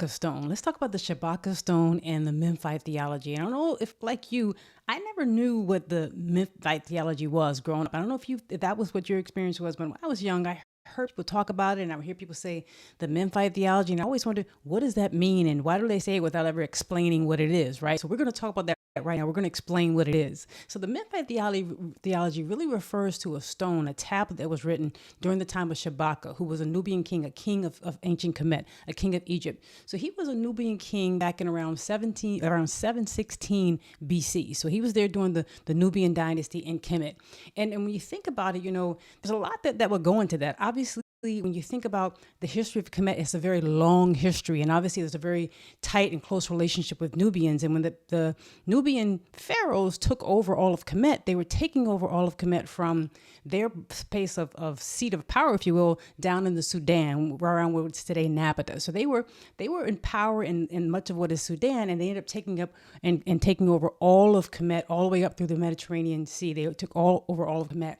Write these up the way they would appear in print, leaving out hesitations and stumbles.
Stone. Let's talk about the Shabaka stone and the Memphite theology. I don't know if, like you, I never knew what the Memphite theology was growing up. I don't know if that was what your experience was, but when I was young, I heard people talk about it, and I would hear people say the Memphite theology, and I always wondered, what does that mean, and why do they say it without ever explaining what it is, right? So we're going to talk about that right now. We're going to explain what it is. So the Memphite theology really refers to a stone, a tablet that was written during the time of Shabaka, who was a Nubian king, a king of ancient Kemet, a king of Egypt. So he was a Nubian king back in around 716 BC. So he was there during the Nubian dynasty in Kemet. And when you think about it, there's a lot that would go into that. Obviously, when you think about the history of Kemet, it's a very long history, and obviously there's a very tight and close relationship with Nubians. And when the Nubian pharaohs took over all of Kemet, they were taking over all of Kemet from their space of seat of power, if you will, down in the Sudan, around where it's today Napata. So they were in power in much of what is Sudan, and they ended up taking up and taking over all of Kemet, all the way up through the Mediterranean Sea. They took over all of Kemet.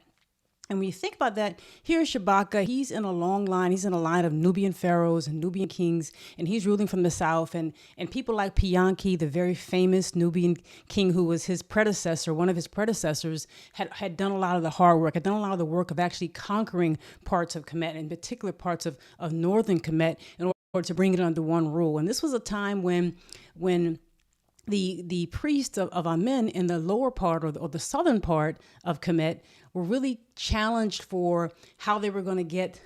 And when you think about that, here's Shabaka. He's in a long line. He's in a line of Nubian pharaohs and Nubian kings, and he's ruling from the south. And people like Pianki, the very famous Nubian king who was his predecessor, one of his predecessors, had done a lot of the hard work, had done a lot of the work of actually conquering parts of Kemet, in particular parts of northern Kemet, in order to bring it under one rule. And this was a time when the priests of Amen in the lower part or the southern part of Kemet were really challenged for how they were going to get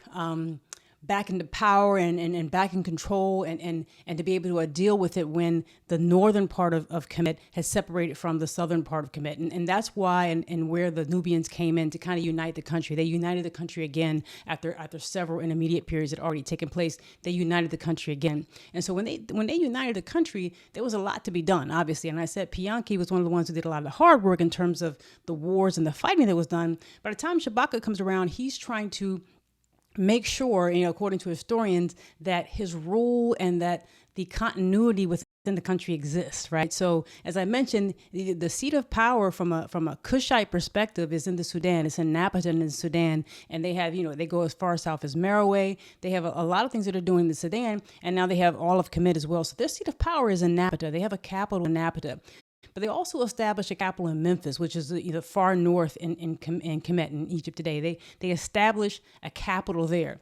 back into power and back in control and to be able to deal with it when the northern part of Kemet has separated from the southern part of Kemet. And that's why and where the Nubians came in to kind of unite the country. They united the country again after several intermediate periods had already taken place. They united the country again. And so when they united the country, there was a lot to be done, obviously. And I said Pianki was one of the ones who did a lot of the hard work in terms of the wars and the fighting that was done. By the time Shabaka comes around, he's trying to make sure, according to historians, that his rule and that the continuity within the country exists, right? So, as I mentioned, the seat of power from a Kushite perspective is in the Sudan. It's in Napata in the Sudan, and they have, they go as far south as Merowe. They have a lot of things that are doing in the Sudan, and now they have all of Kemet as well. So their seat of power is in Napata. They have a capital in Napata. But they also established a capital in Memphis, which is the far north in Kemet in Egypt today. They established a capital there.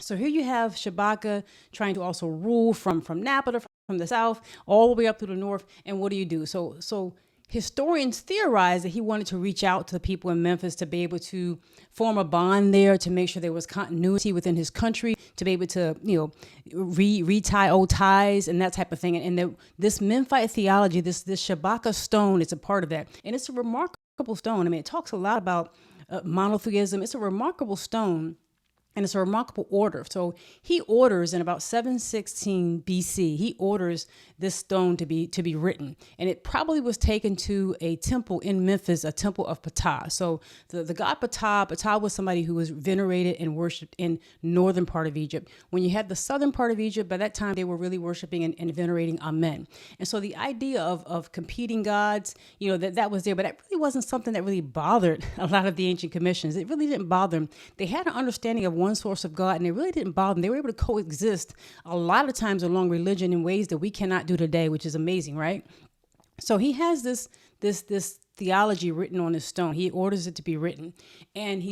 So here you have Shabaka trying to also rule from Napata, from the south, all the way up to the north. And what do you do? So historians theorize that he wanted to reach out to the people in Memphis to be able to form a bond there, to make sure there was continuity within his country, to be able to, retie old ties and that type of thing. And this Memphite theology, this Shabaka stone, is a part of that. And it's a remarkable stone. I mean, it talks a lot about monotheism. It's a remarkable stone. And it's a remarkable order. So he orders in about 716 BC, he orders this stone to be written. And it probably was taken to a temple in Memphis, a temple of Ptah. So the god Ptah was somebody who was venerated and worshipped in northern part of Egypt. When you had the southern part of Egypt, by that time they were really worshiping and venerating Amen. And so the idea of competing gods, that was there, but that really wasn't something that really bothered a lot of the ancient commissions. It really didn't bother them. They had an understanding of one source of God, and it really didn't bother them. They were able to coexist a lot of times along religion in ways that we cannot do today, which is amazing, right? So he has this theology written on his stone. He orders it to be written, and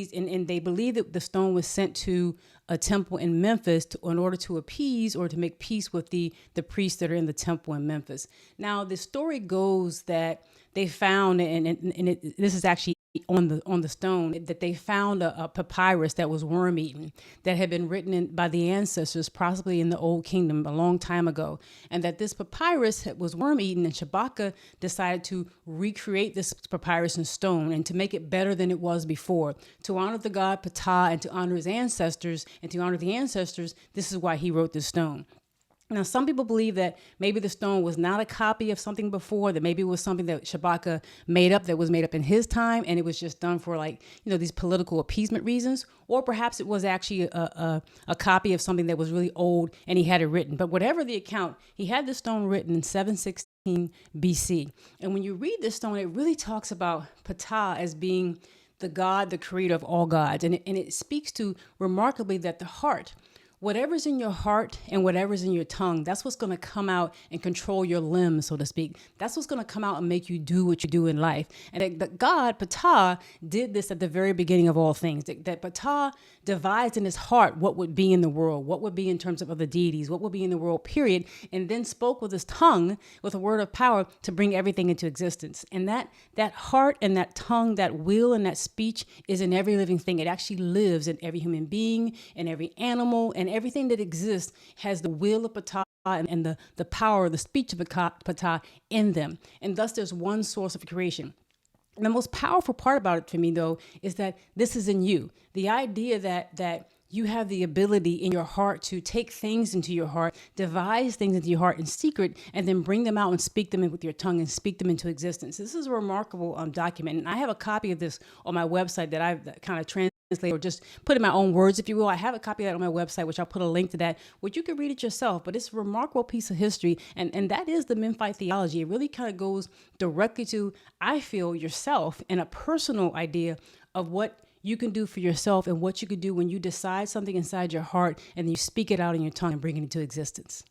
they believe that the stone was sent to a temple in Memphis in order to appease or to make peace with the priests that are in the temple in Memphis. Now, the story goes that they found, this is actually on the stone, that they found a papyrus that was worm-eaten, that had been written by the ancestors, possibly in the Old Kingdom a long time ago, and that this papyrus was worm-eaten, and Shabaka decided to recreate this papyrus in stone and to make it better than it was before, to honor the god Ptah and to honor his ancestors, and to honor the ancestors. This is why he wrote this stone. Now, some people believe that maybe the stone was not a copy of something before, that maybe it was something that Shabaka made up, that was made up in his time, and it was just done for these political appeasement reasons. Or perhaps it was actually a copy of something that was really old and he had it written. But whatever the account, he had the stone written in 716 BC. And when you read this stone, it really talks about Ptah as being the God, the creator of all gods. And it speaks to remarkably that the heart whatever's in your heart and whatever's in your tongue, that's what's going to come out and control your limbs, so to speak. That's what's going to come out and make you do what you do in life. And that God, Ptah, did this at the very beginning of all things. That Ptah devised in his heart what would be in the world, what would be in terms of other deities, what would be in the world, period, and then spoke with his tongue, with a word of power, to bring everything into existence. And that heart and that tongue, that will and that speech is in every living thing. It actually lives in every human being, in every animal, and everything that exists has the will of Ptah and the power, the speech of Ptah in them. And thus there's one source of creation. And the most powerful part about it for me, though, is that this is in you. The idea that you have the ability in your heart to take things into your heart, devise things into your heart in secret, and then bring them out and speak them in with your tongue and speak them into existence. This is a remarkable document. And I have a copy of this on my website that I've kind of translated or just put in my own words, if you will. I have a copy of that on my website, which I'll put a link to that, which you can read it yourself. But it's a remarkable piece of history. And that is the Memphite theology. It really kind of goes directly to, I feel, yourself and a personal idea of what you can do for yourself and what you can do when you decide something inside your heart and then you speak it out in your tongue and bring it into existence.